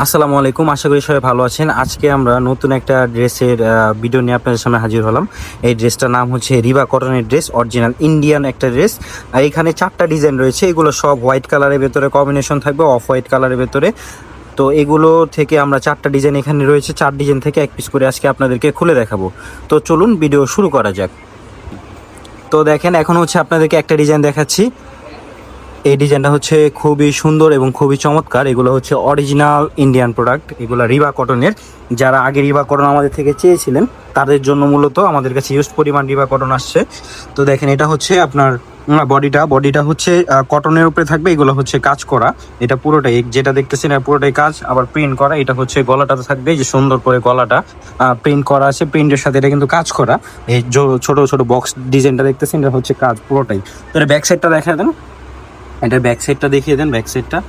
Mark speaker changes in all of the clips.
Speaker 1: আসসালামু আলাইকুম, আশা করি সবাই ভালো আছেন। আজকে আমরা নতুন একটা ড্রেসের ভিডিও নিয়ে আপনাদের সামনে হাজির হলাম। এই ড্রেসটার নাম হচ্ছে রিবা কটনের ড্রেস, অরিজিনাল ইন্ডিয়ান একটা ড্রেস। আর এখানে 4টা ডিজাইন রয়েছে, এগুলো সব হোয়াইট কালারের ভেতরে কম্বিনেশন থাকবে, অফ হোয়াইট কালারের ভেতরে। তো এগুলো থেকে আমরা 4টা ডিজাইন এখানে রয়েছে, 4 ডিজাইন থেকে এক পিস করে আজকে আপনাদেরকে খুলে দেখাবো। তো চলুন ভিডিও শুরু করা যাক। তো দেখেন, এখন হচ্ছে আপনাদেরকে একটা ডিজাইন দেখাচ্ছি। এই ডিজাইনটা হচ্ছে খুবই সুন্দর এবং খুবই চমৎকার। এগুলো হচ্ছে অরিজিনাল ইন্ডিয়ান প্রোডাক্ট, এগুলো রিবা কটনের। যারা আগে রিবা কটন আমাদের থেকে চেয়েছিলেন তাদের জন্য মূলত আমাদের কাছে ইউজ পরিমাণ রিবা কটন আসছে। তো দেখেন, এটা হচ্ছে আপনার বডিটা হচ্ছে কটনের উপরে থাকবে। এগুলো হচ্ছে কাজ করা, এটা পুরোটাই যেটা দেখতেছেন এটা পুরোটাই কাজ, আবার প্রিন্ট করা। এটা হচ্ছে গলাটাতে থাকবে, যে সুন্দর করে গলাটা প্রিন্ট করা আছে, প্রিন্টের সাথে এটা কিন্তু কাজ করা। এই ছোট ছোট বক্স ডিজাইনটা দেখতেছেন এটা হচ্ছে কাজ পুরোটাই। তো এটা ব্যাক সাইডটা দেখা দেন, এটার ব্যাক সাইডটা দেখিয়ে দেন। ব্যাক সাইডটা,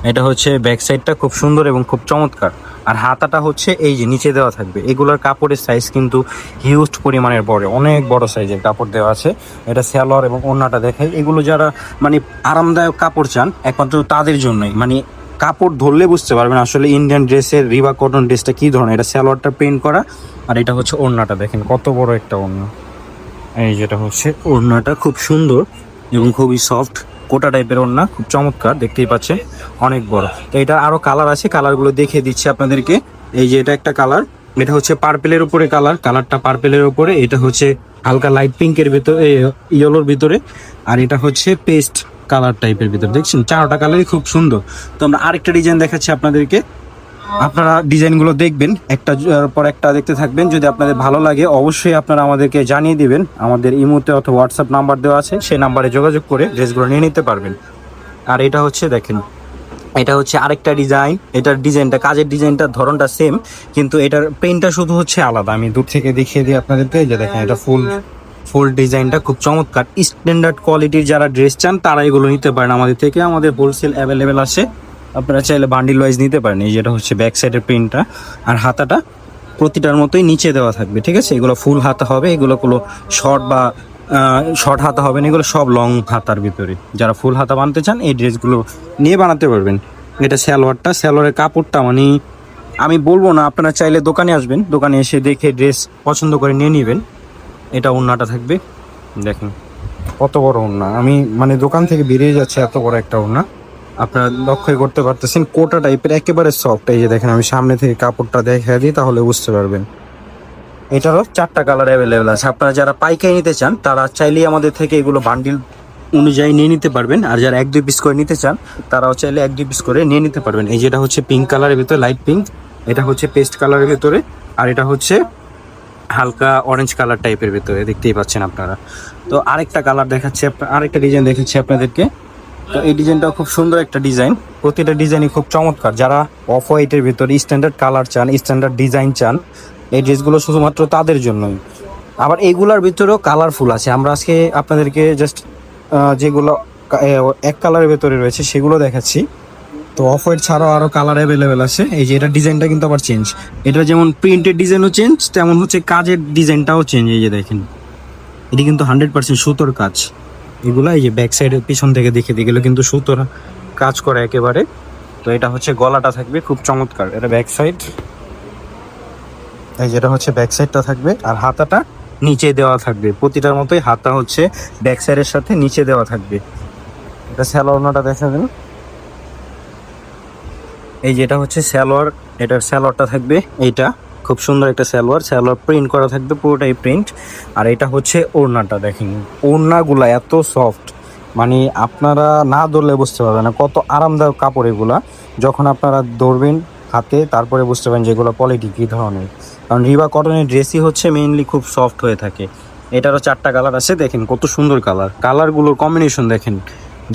Speaker 1: এটা হচ্ছে ব্যাক সাইডটা খুব সুন্দর এবং খুব চমৎকার। আর হাতাটা হচ্ছে এই যে নিচে দেওয়া থাকবে। এগুলোর কাপড়ের সাইজ কিন্তু হিউজ পরিমাণের বড়, অনেক বড় সাইজের কাপড় দেওয়া আছে। এটা সালোয়ার এবং ওড়নাটা দেখাই। এগুলো যারা মানে আরামদায়ক কাপড় চান একমাত্র তাদের জন্যই, মানে কাপড় ধরলে বুঝতে পারবেন আসলে ইন্ডিয়ান ড্রেসের রিবা কটন ড্রেসটা কী ধরনের। এটা সালোয়ারটা প্রিন্ট করা, আর এটা হচ্ছে ওড়নাটা দেখেন কত বড় একটা ওড়না। এই যেটা হচ্ছে ওড়নাটা খুব সুন্দর এবং খুবই সফট, কোটা টাইপের ওড়না, খুব চমৎকার, দেখতেই পাচ্ছেন অনেক বড়। তো এটা আরো কালার আছে, কালারগুলো দেখিয়ে দিচ্ছি আপনাদেরকে। এই যে এটা একটা কালার, এটা হচ্ছে পার্পেলের উপরে কালারটা পার্পেলের উপরে। এটা হচ্ছে হালকা লাইট পিঙ্কের ভিতরে, ইয়েলোর ভিতরে। আর এটা হচ্ছে পেস্ট কালার টাইপের ভিতরে, দেখছেন 4টা কালারই খুব সুন্দর। তো আমরা আরেকটা ডিজাইন দেখাচ্ছি আপনাদেরকে, আপনারা ডিজাইনগুলো দেখবেন, একটা পর একটা দেখতে থাকবেন। যদি আপনাদের ভালো লাগে অবশ্যই আপনারা আমাদেরকে জানিয়ে দিবেন। আমাদের ইমোতে অথবা হোয়াটসঅ্যাপ নাম্বার দেওয়া আছে, সেই নাম্বারে যোগাযোগ করে ড্রেসগুলো নিয়ে নিতে পারবেন। আর এটা হচ্ছে দেখেন, এটা হচ্ছে আরেকটা ডিজাইন। এটার ডিজাইনটা, কাজের ডিজাইনটার ধরনটা সেম, কিন্তু এটার প্রিন্টটা শুধু হচ্ছে আলাদা। আমি দূর থেকে দেখিয়ে দিই আপনাদেরকে। যে দেখেন, এটা ফুল ডিজাইনটা খুব চমৎকার। স্ট্যান্ডার্ড কোয়ালিটির যারা ড্রেস চান তারা এগুলো নিতে পারেন আমাদের থেকে। আমাদের হোলসেল অ্যাভেলেবেল আছে, আপনারা চাইলে বান্ডিল ওয়াইজ নিতে পারেন। এই যেটা হচ্ছে ব্যাক সাইডের প্রিন্টটা। আর হাতাটা প্রতিটার মতোই নিচে দেওয়া থাকবে, ঠিক আছে? এগুলো ফুল হাতা হবে, এগুলো কোনো শর্ট বা শর্ট হাতা হবে না, এগুলো সব লং হাতার ভিতরে। যারা ফুল হাতা বানাতে চান এই ড্রেসগুলো নিয়ে বানাতে পারবেন। এটা সালোয়ারের কাপড়টা মানে আমি বলবো না, আপনারা চাইলে দোকানে আসবেন, দোকানে এসে দেখে ড্রেস পছন্দ করে নিয়ে নেবেন। এটা ওড়নাটা থাকবে, দেখেন কত বড় ওড়না। আমি মানে দোকান থেকে বেরিয়ে যাচ্ছে, এত বড় একটা ওড়না। আপনারা লক্ষ্য করতে পারতেছেন কোটা টাইপের, একেবারে সফট। এই যে দেখেন, আমি সামনে থেকে কাপড়টা দেখা দিই তাহলে বুঝতে পারবেন। এটারও 4টা কালার অ্যাভেলেবেল আছে। আপনারা যারা পাইকারি নিতে চান তারা চাইলেই আমাদের থেকে এগুলো বান্ডিল অনুযায়ী নিয়ে নিতে পারবেন। আর যারা 1-2 পিস করে নিতে চান তারাও চাইলে 1-2 পিস করে নিয়ে নিতে পারবেন। এই যেটা হচ্ছে পিঙ্ক কালারের ভিতরে, লাইট পিঙ্ক। এটা হচ্ছে পেস্ট কালারের ভিতরে। আর এটা হচ্ছে হালকা অরেঞ্জ কালার টাইপের ভিতরে, দেখতেই পাচ্ছেন আপনারা। তো আরেকটা কালার দেখাচ্ছি, আরেকটা ডিজাইন দেখাচ্ছি আপনাদেরকে। তো এই ডিজাইনটাও খুব সুন্দর একটা ডিজাইন, প্রতিটা ডিজাইনই খুব চমৎকার। যারা অফ হোয়াইটের ভিতরে স্ট্যান্ডার্ড কালার চান, স্ট্যান্ডার্ড ডিজাইন চান, এই ড্রেসগুলো শুধুমাত্র তাদের জন্যই। আবার এইগুলার ভিতরেও কালারফুল আছে। আমরা আজকে আপনাদেরকে জাস্ট যেগুলো এক কালারের ভেতরে রয়েছে সেগুলো দেখাচ্ছি। তো অফ হোয়াইট ছাড়াও আরও কালার অ্যাভেলেবেল আছে। এই যে এটা ডিজাইনটা কিন্তু আবার চেঞ্জ, এটা যেমন প্রিন্টের ডিজাইনও চেঞ্জ, তেমন হচ্ছে কাজের ডিজাইনটাও চেঞ্জ। এই যে দেখেন, এটি কিন্তু 100% সুতোর কাজ। এগুলো এই যে ব্যাক সাইডের পিছন থেকে দেখে দিয়ে গেলে কিন্তু সুতোর কাজ করে একেবারে। তো এটা হচ্ছে গলাটা থাকবে খুব চমৎকার, এটা ব্যাক সাইড। এই যেটা হচ্ছে ব্যাক সাইডটা থাকবে, আর হাতাটা নিচে দেওয়া থাকবে। প্রতিটার মতোই হাতা হচ্ছে ব্যাক সাইডের সাথে নিচে দেওয়া থাকবে। এটা সালোয়ারটা দেখা দেন। এই যেটা হচ্ছে সালোয়ার, এটার সালোয়ারটা থাকবে এইটা, খুব সুন্দর একটা সালোয়ার প্রিন্ট করা থাকবে, পুরোটাই প্রিন্ট। আর এটা হচ্ছে ওড়নাটা, দেখেন ওড়নাগুলা এত সফট, মানে আপনারা না ধরলে বুঝতে পারবেন না কত আরামদায়ক কাপড় এগুলা। যখন আপনারা ধরবেন হাতে তারপরে বুঝতে পারেন যে এগুলো কোয়ালিটি কী ধরনের। কারণ রিবা কটনের ড্রেসই হচ্ছে মেইনলি খুব সফট হয়ে থাকে। এটারও 4টা কালার আছে, দেখেন কত সুন্দর কালারগুলোর কম্বিনেশন দেখেন,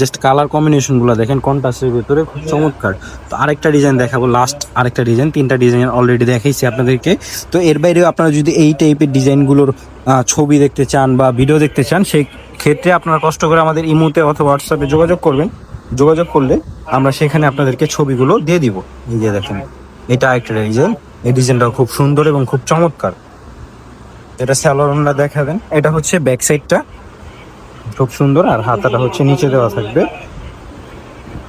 Speaker 1: জাস্ট কালার কম্বিনেশনগুলো দেখেন, কন্ট্রাস্টের ভিতরে খুব চমৎকার। তো আরেকটা ডিজাইন দেখাবো, লাস্ট আরেকটা ডিজাইন। 3টা ডিজাইন অলরেডি দেখাইছি আপনাদেরকে। তো এর বাইরেও আপনারা যদি এই টাইপের ডিজাইনগুলোর ছবি দেখতে চান বা ভিডিও দেখতে চান, সেই ক্ষেত্রে আপনারা কষ্ট করে আমাদের ইমোতে অথবা হোয়াটসঅ্যাপে যোগাযোগ করবেন। যোগাযোগ করলে আমরা সেখানে আপনাদেরকে ছবিগুলো দিয়ে দিব। এই যে দেখেন, এটা একটা ডিজাইন, এই ডিজাইনটাও খুব সুন্দর এবং খুব চমৎকার। এটা সালোয়ারটা দেখাবেন, এটা হচ্ছে ব্যাক সাইডটা খুব সুন্দর, আর হাতাটা হচ্ছে নিচে দেওয়া থাকবে।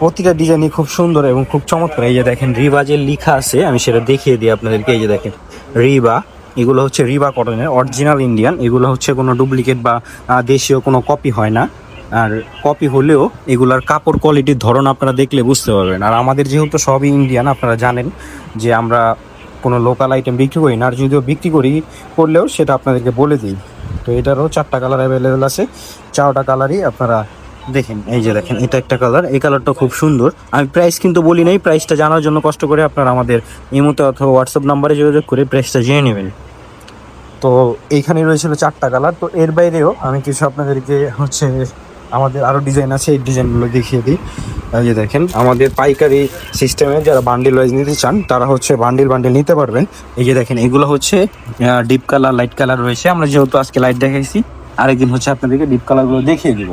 Speaker 1: প্রতিটা ডিজাইনই খুব সুন্দর এবং খুব চমৎকার। এই যে দেখেন রিবা যে লেখা আছে, আমি সেটা দেখিয়ে দিই আপনাদেরকে। এই যে দেখেন রিবা, এগুলো হচ্ছে রিবা কটনের অরিজিনাল ইন্ডিয়ান। এগুলো হচ্ছে কোনো ডুপ্লিকেট বা দেশীয় কোনো কপি হয় না। আর কপি হলেও এগুলার কাপড় কোয়ালিটির ধরন আপনারা দেখলে বুঝতে পারবেন। আর আমাদের যেহেতু সবই ইন্ডিয়ান, আপনারা জানেন যে আমরা কোনো লোকাল আইটেম বিক্রি করি না। আর যদিও বিক্রি করলেও সেটা আপনাদেরকে বলে দিই। তো এটারও 4টা কালার অ্যাভেলেবেল আছে, 4টা কালারই আপনারা দেখেন। এই যে দেখেন এটা একটা কালার, এই কালারটা খুব সুন্দর। আমি প্রাইস কিন্তু বলি নাই, প্রাইসটা জানার জন্য কষ্ট করে আপনারা আমাদের ইমোতে অথবা হোয়াটসঅ্যাপ নাম্বারে যোগাযোগ করে প্রাইসটা জেনে নেবেন। তো এইখানে রয়েছিল 4টা কালার। তো এর বাইরেও আমি কিছু আপনাদেরকে হচ্ছে আমাদের আরও ডিজাইন আছে, এই ডিজাইনগুলো দেখিয়ে দিই। এই যে দেখেন আমাদের পাইকারি সিস্টেমে যারা বান্ডিল ওয়াইজ নিতে চান তারা হচ্ছে বান্ডিল নিতে পারবেন। এই যে দেখেন এগুলো হচ্ছে ডিপ কালার, লাইট কালার রয়েছে। আমরা যেহেতু আজকে লাইট দেখাইছি, আরেকদিন হচ্ছে আপনাদেরকে ডিপ কালারগুলো দেখিয়ে দিব।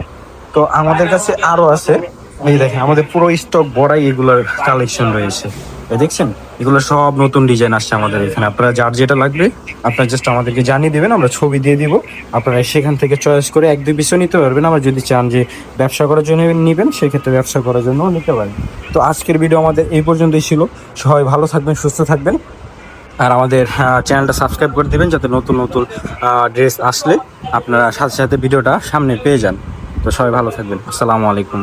Speaker 1: তো আমাদের কাছে আরও আছে, এই দেখেন আমাদের পুরো স্টক ভরাই এগুলোর কালেকশন রয়েছে। এই দেখছেন এগুলো সব নতুন ডিজাইন আসছে আমাদের এখানে। আপনারা যার যেটা লাগবে আপনারা জাস্ট আমাদেরকে জানিয়ে দেবেন, আমরা ছবি দিয়ে দিব। আপনারা সেখান থেকে চয়েস করে 1-2 পিসও নিতে পারবেন। আবার যদি চান যে ব্যবসা করার জন্য নেবেন, সেক্ষেত্রে ব্যবসা করার জন্যও নিতে পারেন। তো আজকের ভিডিও আমাদের এই পর্যন্তই ছিল। সবাই ভালো থাকবেন, সুস্থ থাকবেন। আর আমাদের চ্যানেলটা সাবস্ক্রাইব করে দেবেন, যাতে নতুন নতুন ড্রেস আসলে আপনারা সাথে সাথে ভিডিওটা সামনে পেয়ে যান। তো সবাই ভালো থাকবেন। আসসালামু আলাইকুম।